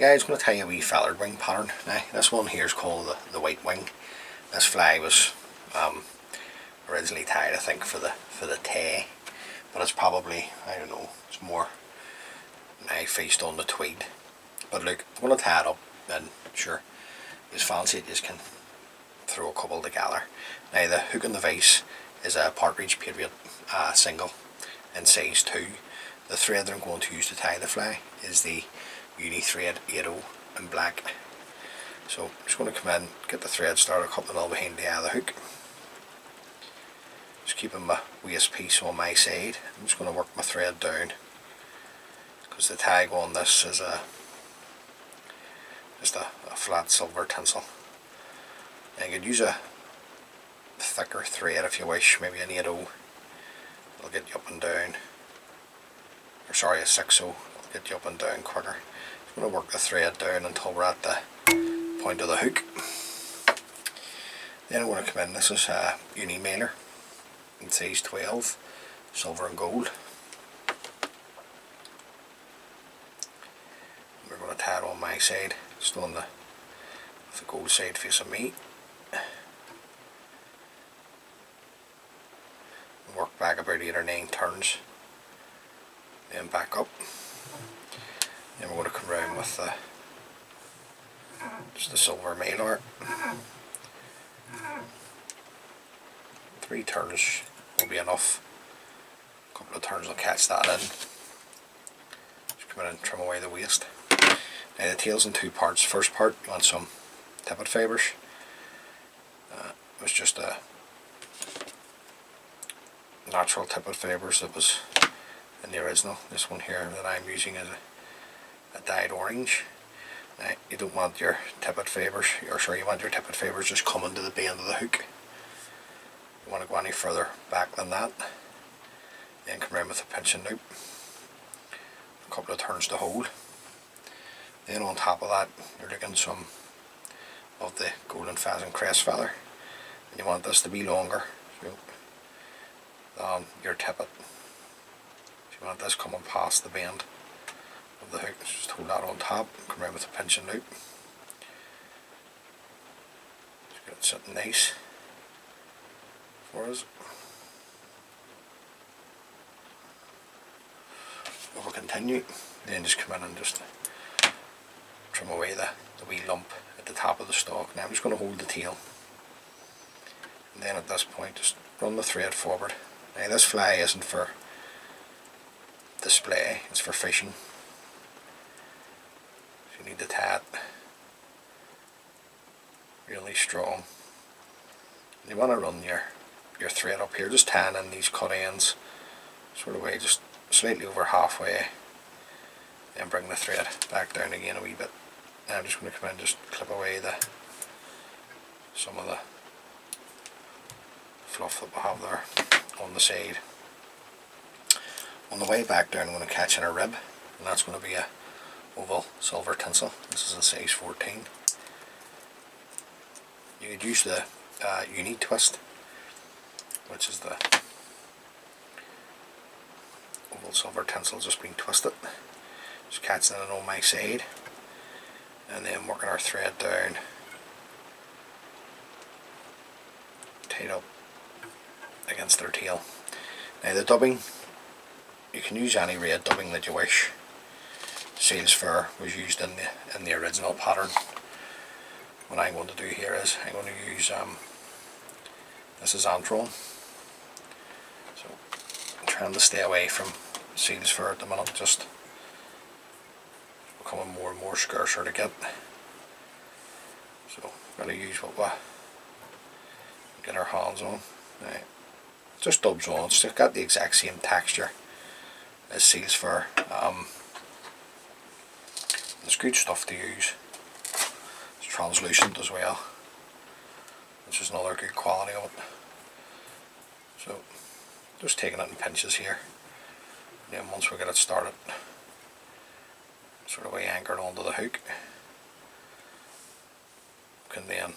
guys, I'm going to tell you a wee feathered wing pattern. Now this one here is called the white wing. This fly was originally tied, I think, for the tail, but it's probably, I don't know, it's more now feast on the tweed. But look, I'm going to tie it up, and sure, it's fancy it, you can throw a couple together. Now the hook and the vise is a partridge patriot single in size 2. The thread that I'm going to use to tie the fly is the uni thread 80 in black. So I'm just going to come in, get the thread started, couple it all behind the other hook. Just keeping my waist piece on my side. I'm just going to work my thread down, because the tag on this is just a flat silver tinsel. Now you could use a thicker thread if you wish, maybe an 80. It'll get you up and down, or sorry, a 60. It'll get you up and down quicker. I'm going to work the thread down until we're at the point of the hook. Then I'm going to come in, this is a uni mailer in size 12, silver and gold. We're going to tie it on my side, just on the gold side facing me. Work back about 8 or 9 turns, then back up. Then we're going to come around with just the silver mailer. 3 turns will be enough. A couple of turns will catch that in. Just come in and trim away the waist. Now the tail's in 2 parts. First part, you want some tippet fibres. It was just a natural tippet fibres that was in the original. This one here that I'm using is a dyed orange. Now you don't want your tippet fibres, or sorry, you want your tippet fibres just coming to the bend of the hook. You want to go any further back than that. Then come around with a pinching loop. A couple of turns to hold. Then on top of that, you're looking some of the golden pheasant crest feather, and you want this to be longer than your tippet. So you want this coming past the bend of the hook. Just hold that on top, come around with a pinching loop. Just get it sitting nice for us. We'll continue, then just come in and just trim away the wee lump at the top of the stalk. Now I'm just going to hold the tail, and then at this point just run the thread forward. Now this fly isn't for display, it's for fishing. So you need to tie it really strong. And you want to run your thread up here, just tying in these cut ends sort of way, just slightly over halfway, and bring the thread back down again a wee bit. Now I'm just going to come in and just clip away some of the fluff that we have there on the side. On the way back down I'm going to catch in a rib, and that's going to be a oval silver tinsel. This is in size 14. You could use the uni twist, which is the oval silver tinsel just being twisted. Just catching it on my side, and then working our thread down, tied up against their tail. Now the dubbing, you can use any red dubbing that you wish. Seals fur was used in the original pattern. What I'm going to do here is I'm going to use this is Antron. So I'm trying to stay away from seals fur at the minute, just becoming more and more scarcer to get. So I'm going to use what we get our hands on. Now, just dubs on, it's got the exact same texture as seals fur. It's good stuff to use. It's translucent as well, which is another good quality of it. So just taking it in pinches here, and then once we get it started, sort of way anchored onto the hook, we can then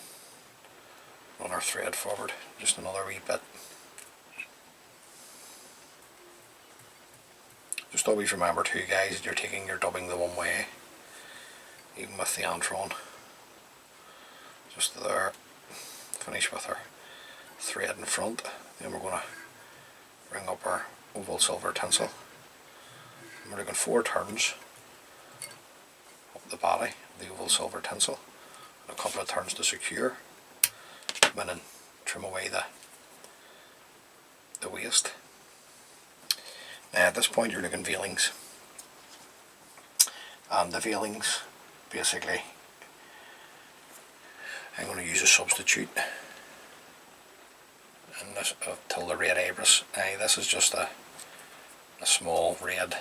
run our thread forward just another wee bit. Just always remember too, guys, that you're taking your dubbing the one way. even with the Antron. Just there. Finish with our thread in front. Then we're going to bring up our oval silver tinsel. And we're looking 4 turns up the body of the oval silver tinsel, and a couple of turns to secure. Come in and trim away the waste. Now at this point you're looking veilings, and the veilings basically I'm going to use a substitute in this till the red ibis. Now this is just a small red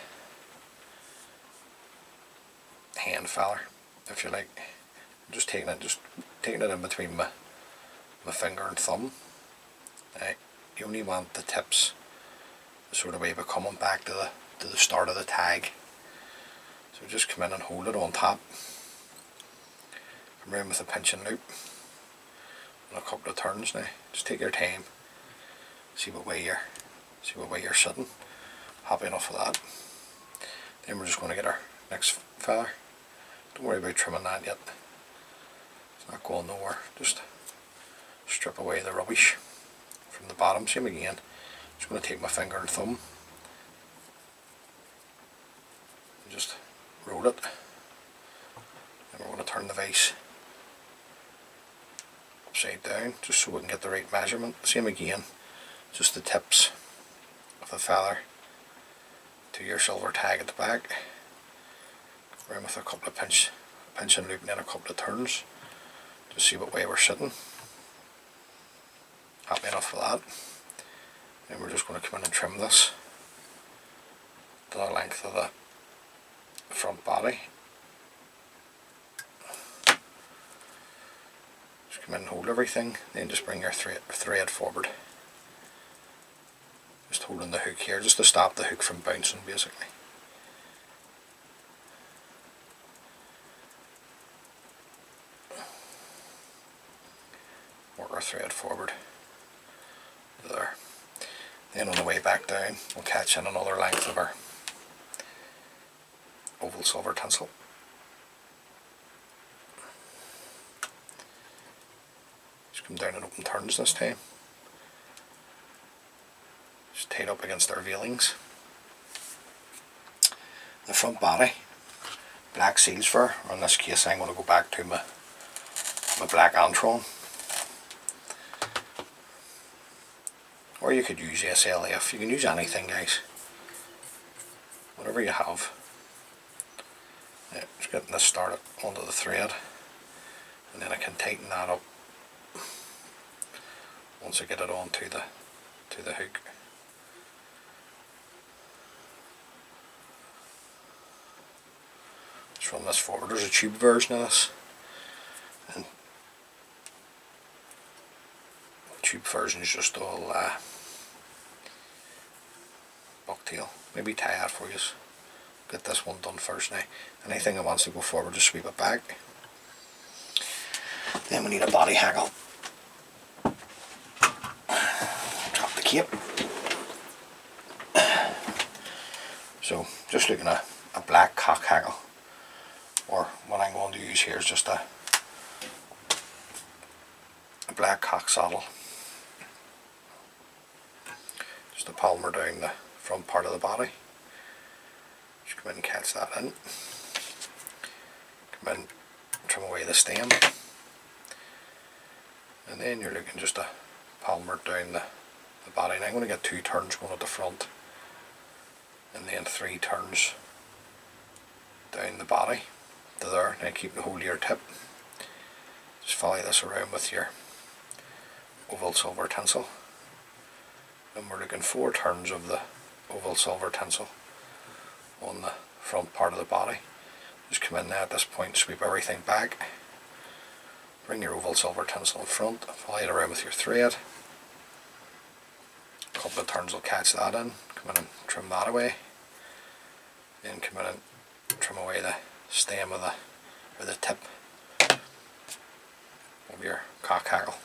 hand feather, if you like. I'm just taking it in between my finger and thumb. You only want the tips sort of way by coming back to the start of the tag. So just come in and hold it on top. Come around with a pinching loop and a couple of turns. Now just take your time. See what way you're sitting. Happy enough with that. Then we're just going to get our next feather. Don't worry about trimming that yet. It's not going nowhere. Just strip away the rubbish from the bottom. Same again. Just going to take my finger and thumb and just roll it. And we're going to turn the vise upside down just so we can get the right measurement. Same again. Just the tips of the feather to your silver tag at the back. Around with a couple of pinch and loop and then a couple of turns to see what way we're sitting. Happy enough with that. Then we're just going to come in and trim this to the length of the front body. Just come in and hold everything, then just bring your thread forward. Just holding the hook here, just to stop the hook from bouncing basically. Work our thread forward. There. Then on the way back down, we'll catch in another length of our oval silver tinsel. Just come down in open turns this time. Just tied up against our veilings. The front body, black seals fur, or in this case I'm going to go back to my black Antron. Or you could use SLF, you can use anything guys, whatever you have. Yeah, just getting this started onto the thread, and then I can tighten that up once I get it onto the hook. Just run this forward. There's a tube version of this, and the tube version is just all bucktail. Maybe tie that for you. Get this one done first now. Anything that wants to go forward, just sweep it back. Then we need a body hackle. Drop the cape. So just looking at a black cock hackle, or what I'm going to use here is just a black cock saddle. Just to palmer down the front part of the body. Just come in and catch that in. Come in, trim away the stem, and then you're looking just to palmer down the body. And I'm going to get 2 turns going at the front, and then 3 turns down the body to there. Now keep the hold of your tip. Just follow this around with your oval silver tinsel, and we're looking 4 turns of the oval silver tinsel on the front part of the body. Just come in there at this point, sweep everything back, bring your oval silver tinsel in front, follow it around with your thread. A couple of turns will catch that in. Come in and trim that away. Then come in and trim away the stem of the tip of your cock hackle.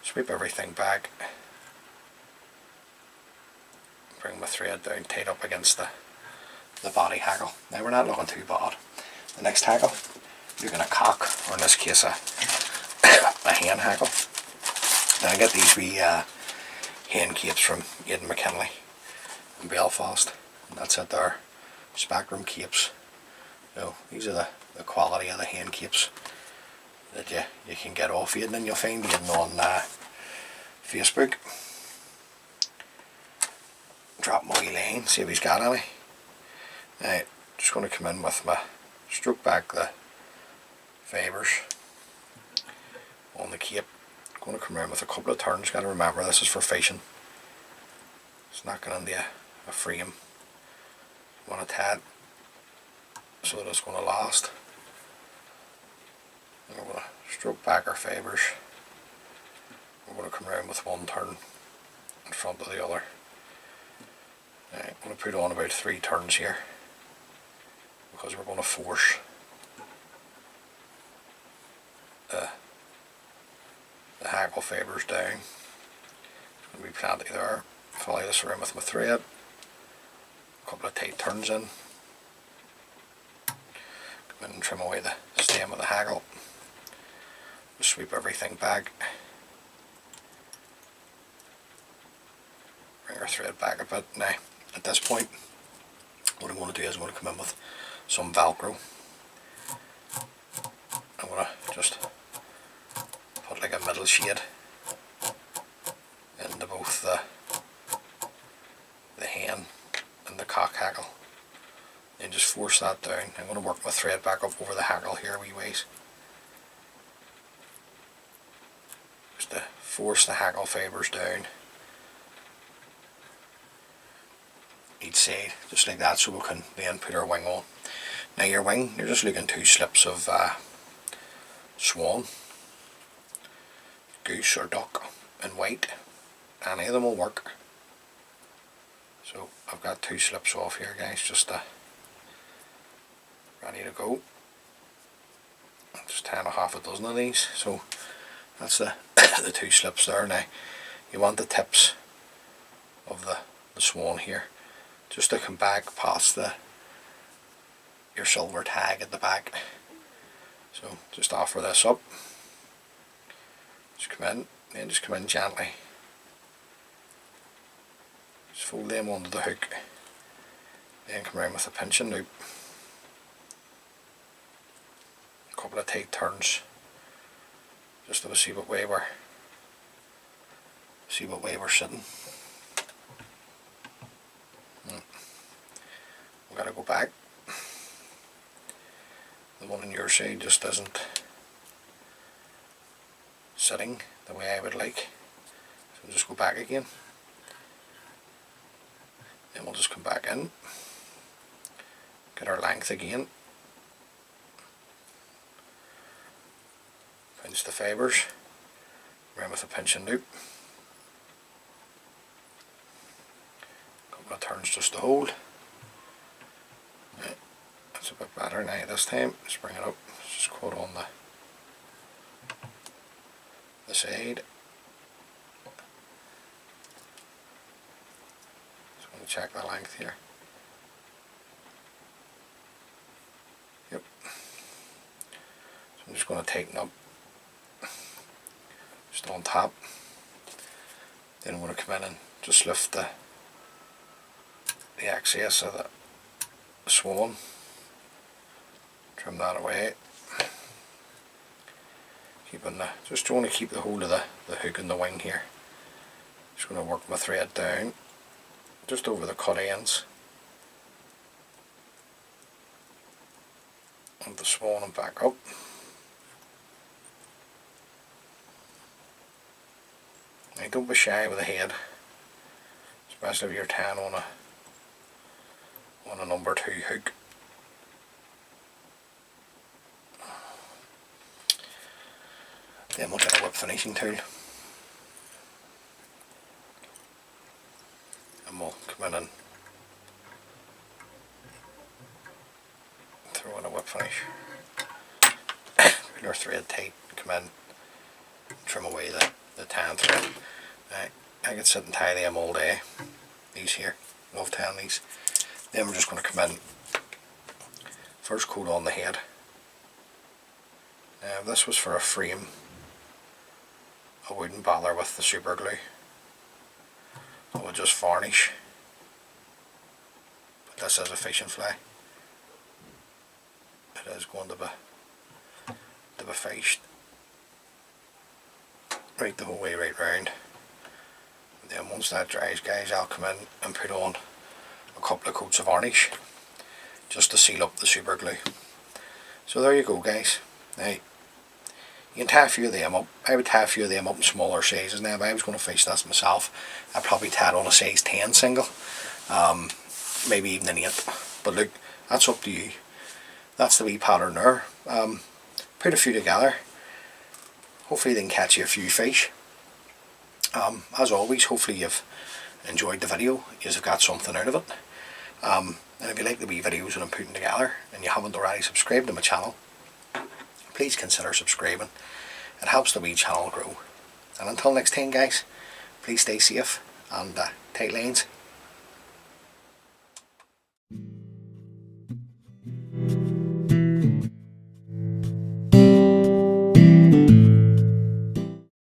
Sweep everything back. Bring my thread down, tied up against the body hackle. Now we're not looking too bad. The next hackle, looking a cock, or in this case a hen hackle. Now I get these wee hen capes from Aidan McKinley in Belfast, and that's at their Spectrum capes. So these are the quality of the hen capes that you can get off Aidan, and you'll find Aidan on Facebook. Drop my wee line, see if he's got any. Now, just going to come in with my stroke back the fibres on the cape. I'm going to come around with a couple of turns. Got to remember, this is for fishing. It's not going into a frame. You want to tie it so that it's going to last. And we're going to stroke back our fibres. We're going to come around with one turn in front of the other. Now, I'm going to put on about 3 turns here, because we're going to force the hackle fibres down. It's going to be plenty there. Follow this around with my thread. A couple of tight turns in. Come in and trim away the stem of the hackle. Just sweep everything back. Bring our thread back a bit. Now, at this point, what I'm going to do is I'm going to come in with some Velcro. I'm going to just put like a middle shade into both the hen and the cock hackle. Then just force that down. I'm going to work my thread back up over the hackle here a wee ways. Just to force the hackle fibres down each side, just like that, so we can then put our wing on. Now your wing, you're just looking 2 slips of swan, goose or duck in white. Any of them will work. So I've got 2 slips off here, guys, just ready to go. Just tying a half a dozen of these. So that's the 2 slips there. Now you want the tips of the swan here just to come back past your silver tag at the back. So just offer this up. Just come in, then just come in gently. Just fold them onto the hook. Then come around with a pinching loop. A couple of tight turns, just to see what way we're sitting. We've got to go back. The one on your side just isn't sitting the way I would like, so we'll just go back again. Then we'll just come back in, get our length again, pinch the fibres, around with a pinching loop, a couple of turns just to hold. Right, that's a bit better now this time. Let's bring it up, just quote on the side. Check the length here. Yep. So I'm just going to tighten up just on top. Then I'm going to come in and just lift the excess of the swan. Trim that away. Just want to keep the hold of the hook and the wing here. Just going to work my thread down just over the cut ends of the swan and back up. Now don't be shy with the head, especially if you're tying on a number 2 hook. Then we'll get a whip finishing tool. And we'll come in and throw in a whip finish. Put our thread tight, come in, trim away the tan thread. I could sit and tie them all day. These here, love tying these. Then we're just going to come in, first coat on the head. This was for a frame. I wouldn't bother with the super glue. I would just varnish. But this is a fishing fly. It is going to be fished right the whole way right round. And then once that dries, guys, I'll come in and put on a couple of coats of varnish just to seal up the super glue. So there you go, guys. Now you can tie a few of them up. I would tie a few of them up in smaller sizes. Now if I was going to fish this myself, I'd probably tie it on a size 10 single, maybe even an 8. But look, that's up to you. That's the wee pattern there. Put a few together. Hopefully they can catch you a few fish. As always, hopefully you've enjoyed the video, you've got something out of it. And if you like the wee videos that I'm putting together and you haven't already subscribed to my channel, please consider subscribing. It helps the wee channel grow. And until next time, guys, please stay safe and tight lines.